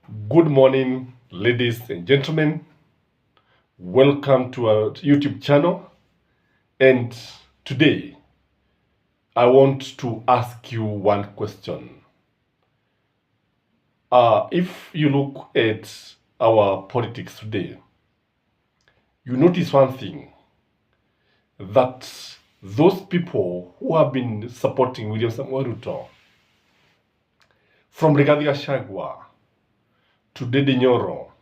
Good morning, ladies and gentlemen. Welcome to our YouTube channel. And today, I want to ask you one question. If you look at our politics today, you notice one thing, that those people who have been supporting William Samoei Ruto, from Rigathi Gachagua to Dede Nyoro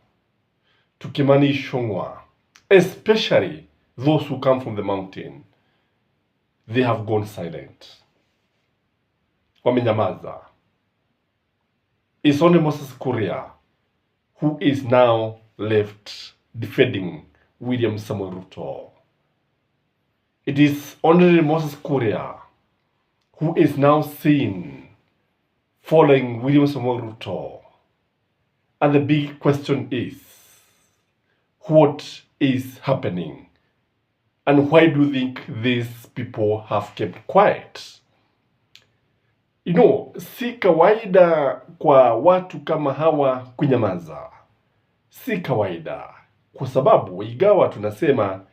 to Kimani Ichung'wah, especially those who come from the mountain, they have gone silent. Wamenyamaza. It's only Moses Kuria who is now left defending William Samoei Ruto. It is only Moses Kuria who is now seen following William Samoei Ruto. And the big question is, what is happening? And why do you think these people have kept quiet? Si kawaida kwa watu kama hawa kunyamaza. Si kawaida. Kwa sababu, ingawa tunasema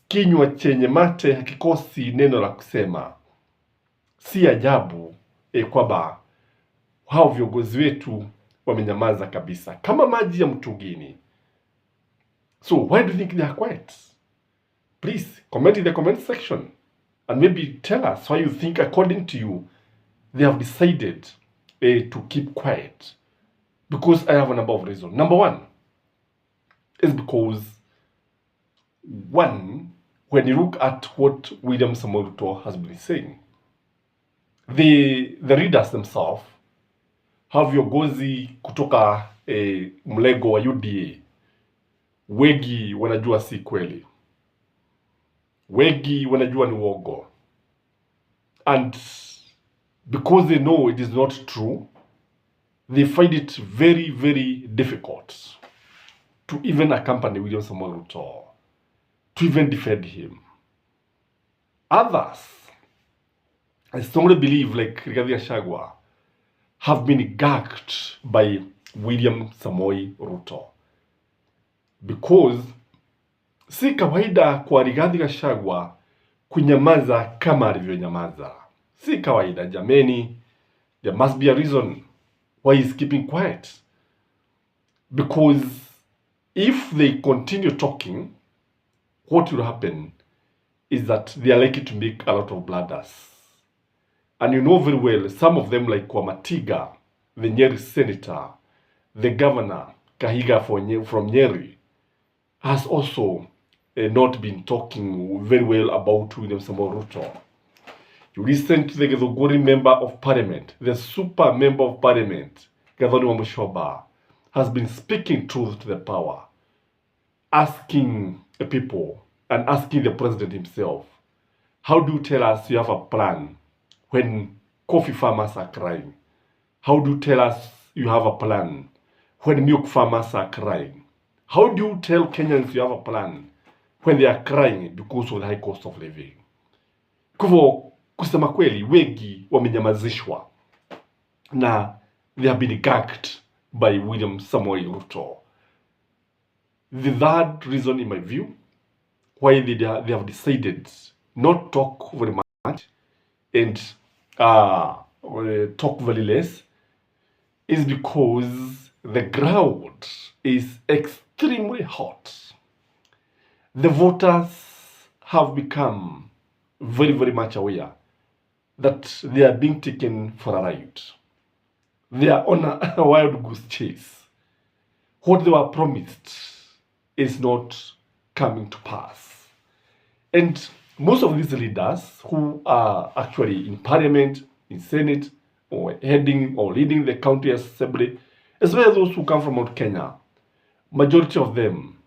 kinywa chenye mate hakikosi neno la kusema. Si ajabu kwamba hao viongozi wetu wamenyamaza kabisa, kama maji ya mtungini. So why do you think they are quiet? Please comment in the comment section and maybe tell us why you think, according to you, they have decided to keep quiet. Because I have a number of reasons. Number one is because, when you look at what William Samoei Ruto has been saying, the readers themselves have viongozi kutoka mlego wa UDA. Wengi wanajua si kweli. Wengi wanajua ni uongo. And because they know it is not true, they find it very, very difficult to even accompany William Samoei Ruto, to even defend him. Others, I strongly believe, like Rigathi Gachagua, have been gagged by William Samoei Ruto. Because si kawaida kwa Rigathi Gachagua kunyamaza kama alivyonyamaza. Si kawaida, jameni. There must be a reason why he's keeping quiet. Because if they continue talking, what will happen is that they are likely to make a lot of blunders. And you know very well, some of them, like Mathira, the Nyeri senator, the governor, Kahiga from Nyeri, has also not been talking very well about William Samoei Ruto. You listen to the Githunguri member of parliament, the super member of parliament, Gathoni Wamushoba, has been speaking truth to the power, asking the people and asking the president himself, how do you tell us you have a plan when coffee farmers are crying? How do you tell us you have a plan when milk farmers are crying? How do you tell Kenyans you have a plan when they are crying because of the high cost of living? Kwa hivyo, kusema kweli, wengi wamenyamazishwa na they have been gagged by William Samoei Ruto. The third reason, in my view, why they have decided not talk very much and talk very less is because the ground is extremely hot. The voters have become very, very much aware that they are being taken for a ride. They are on a wild goose chase. What they were promised is not coming to pass. And most of these leaders who are actually in parliament, in senate, or heading or leading the county assembly, as well as those who come from Mount Kenya, majority of them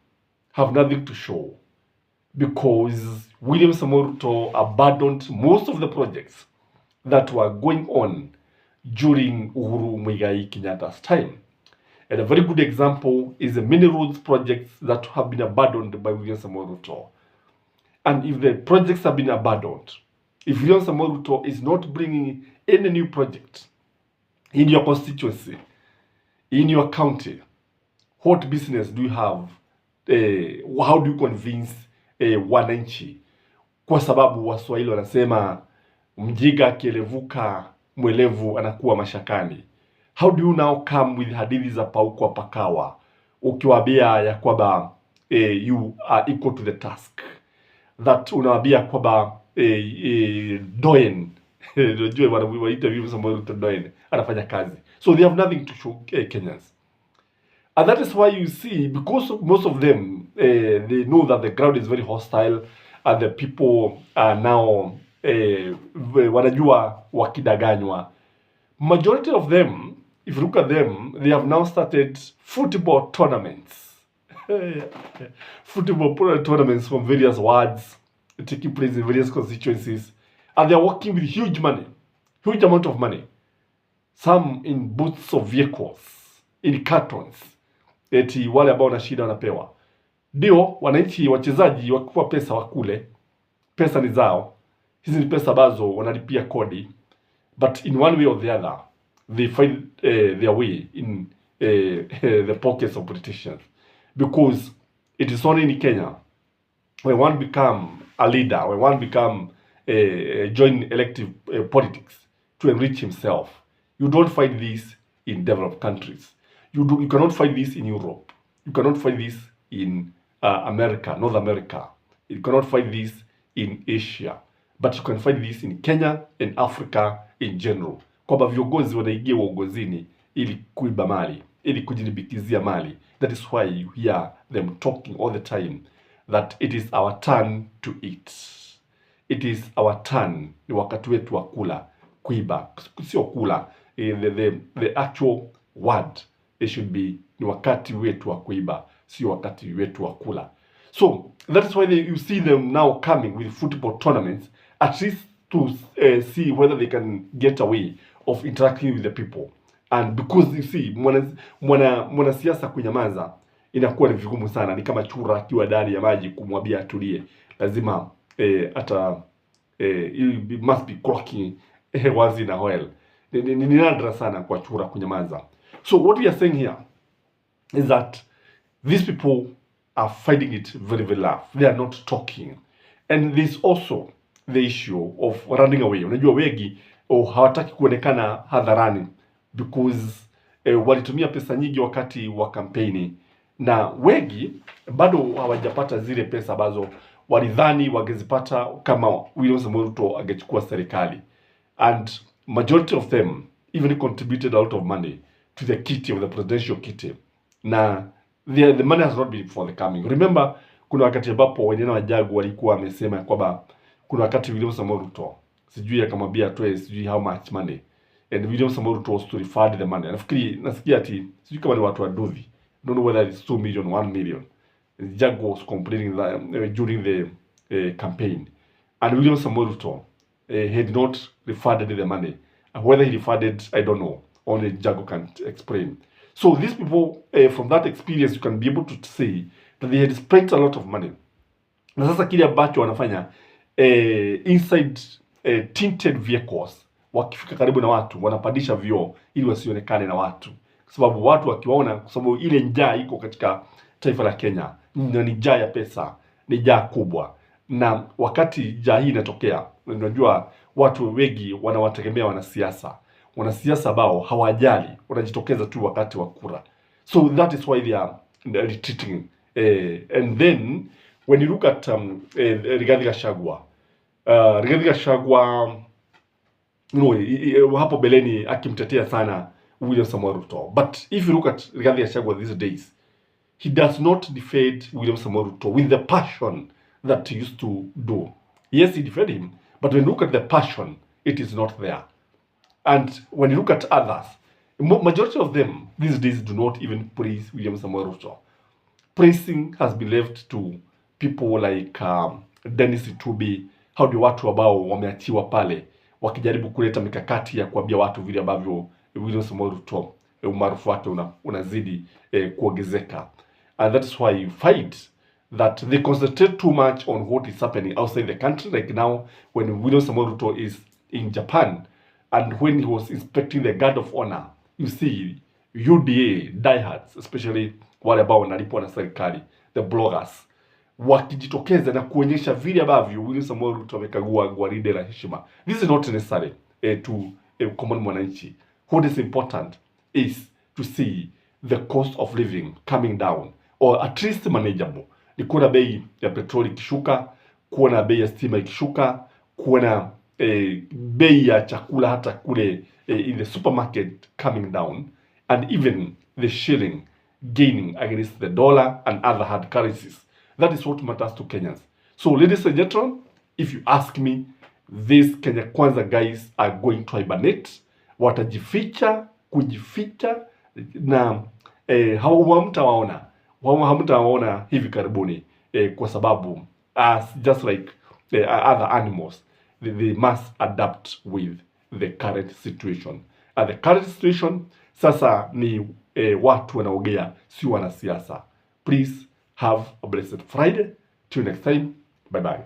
have nothing to show, because William Samoei Ruto abandoned most of the projects that were going on during Uhuru Muigai Kenyatta's time. And a very good example is the mini roads projects that have been abandoned by William Samoei Ruto. And if the projects have been abandoned, if William Samoei Ruto is not bringing any new project in your constituency, in your county, what business do you have? How do you convince wananchi? Kwa sababu Waswahili wanasema mjinga akielevuka mwelevu anakuwa mashakani. How do you now come with hadithi za paukwa pakawa ukiwaambia ya kwamba you are equal to the task, that unawaambia kwamba Doen unajua wanaita vipi Samuel Ruto Doen anafanya kazi, so they have nothing to show Kenyans. And that is why you see, because most of them they know that the ground is very hostile and the people are now wanajua wakidanganywa. Majority of them, if you look at them, they have now started football tournaments. Football tournaments from various wards taking place in various constituencies, and they are working with huge money, huge amount of money. Some in booths of vehicles, in cartons. Eti wale ambao na shida wanapewa. Ndio wananchi wachezaji wakipewa pesa wakule, pesa ni zao. Hizi ni pesa ambazo wanalipia kodi, but in one way or the other they find their way in the pockets of politicians, because it is only in Kenya when one become a leader, when one become join elective politics to enrich himself. You don't find this in developed countries. You cannot find this in Europe. You cannot find this in America, North America. You cannot find this in Asia. But you can find this in Kenya and Africa in general. Kwamba viongozi wanaingia uongozini ili kuiba mali, ili kujilibikizia mali. That is why you hear them talking all the time that it is our turn to eat. It is our turn. Ni wakati wetu wa kula, kuiba. Sio kula. The actual word, it should be ni wakati wetu wa kuiba, sio wakati wetu wa kula. So that is why you see them now coming with football tournaments, at least to see whether they can get away of interacting with the people. And because you see, mwanasiasa kunyamaza inakuwa ni vigumu sana. Ni kama chura akiwa ndani ya maji kumwambia atulie. Lazima you must be clocking wazi na oil. Ni nadra sana kwa chura kunyamaza. So what we are saying here is that these people are finding it very, very rough. They are not talking. And there's also the issue of running away. Unajua wengi hawataki kuonekana hadharani because walitumia pesa nyingi wakati wa kampeni, na wengi bado hawajapata zile pesa ambazo walidhani wangezipata kama William Samoei Ruto angechukua serikali. And majority of them even contributed a lot of money to the kitty of the presidential kitty. Na the money has not been forthcoming. Remember, kuna wakati ambapo wenyewe wajagu walikuwa wamesema kwamba kuna wakati William Samoei Ruto sijui akamwambia atoe sijui how much money, and William Samoei Ruto was to refund the money. Nasikia ati sijui kama ni watu wa Duthi, don't know whether it's 2 million, 1 million. Jagu was complaining that, during the campaign, and William Samoei Ruto had not refunded the money. And whether he refunded, I don't know. Only Jago can explain. So these people, from that experience, you can be able to see that they had spent a lot of money. Na sasa kile ambacho wanafanya inside tinted vehicles, wakifika karibu na watu wanapandisha vioo ili wasionekane na watu, kwa sababu watu wakiwaona, kwa sababu ile njaa iko katika taifa la Kenya, ni njaa ya pesa, ni njaa kubwa. Na wakati njaa hii inatokea, unajua watu wengi wanawategemea wanasiasa ambao hawajali, wanajitokeza tu wakati wa kura. So that is why they are retreating. And then when you look at Rigathi Gachagua, hapo beleni akimtetea sana William Samoei Ruto. But if you look at Rigathi Gachagua these days, he does not defend William Samoei Ruto with the passion that he used to do. Yes, he defended him, but when you look at the passion, it is not there. And when you look at others, majority of them these days do not even praise William Samoei Ruto. Praising has been left to people like Dennis Itubi, hao ndio watu ambao wameachiwa pale wakijaribu kuleta mikakati ya kuambia watu vile ambavyo William Samoei Ruto umaarufu wake unazidi kuongezeka. And that is why you find that they concentrate too much on what is happening outside the country. Like now, when William Samoei Ruto is in Japan, and when he was inspecting the guard of honor, you see UDA diehards, especially wale ambao wanalipwa na serikali, the bloggers, wakijitokeza na kuonyesha vile ambavyo William Samoei Ruto amekagua gwaride la heshima. This is not necessary to common mwananchi. What is important is to see the cost of living coming down or at least manageable. Ni kuona bei ya petroli ikishuka, kuona bei ya stima ikishuka, kuona bei ya chakula hata kule in the supermarket coming down, and even the shilling gaining against the dollar and other hard currencies. That is what matters to Kenyans. So ladies and gentlemen, if you ask me, these Kenya Kwanza guys are going to hibernate. Watajificha, kujificha na hamtawaona hivi karibuni kwa sababu just like other animals, they must adapt with the current situation. And the current situation sasa ni watu wanaongea, si wanasiasa. Please have a blessed Friday. Till next time, bye bye.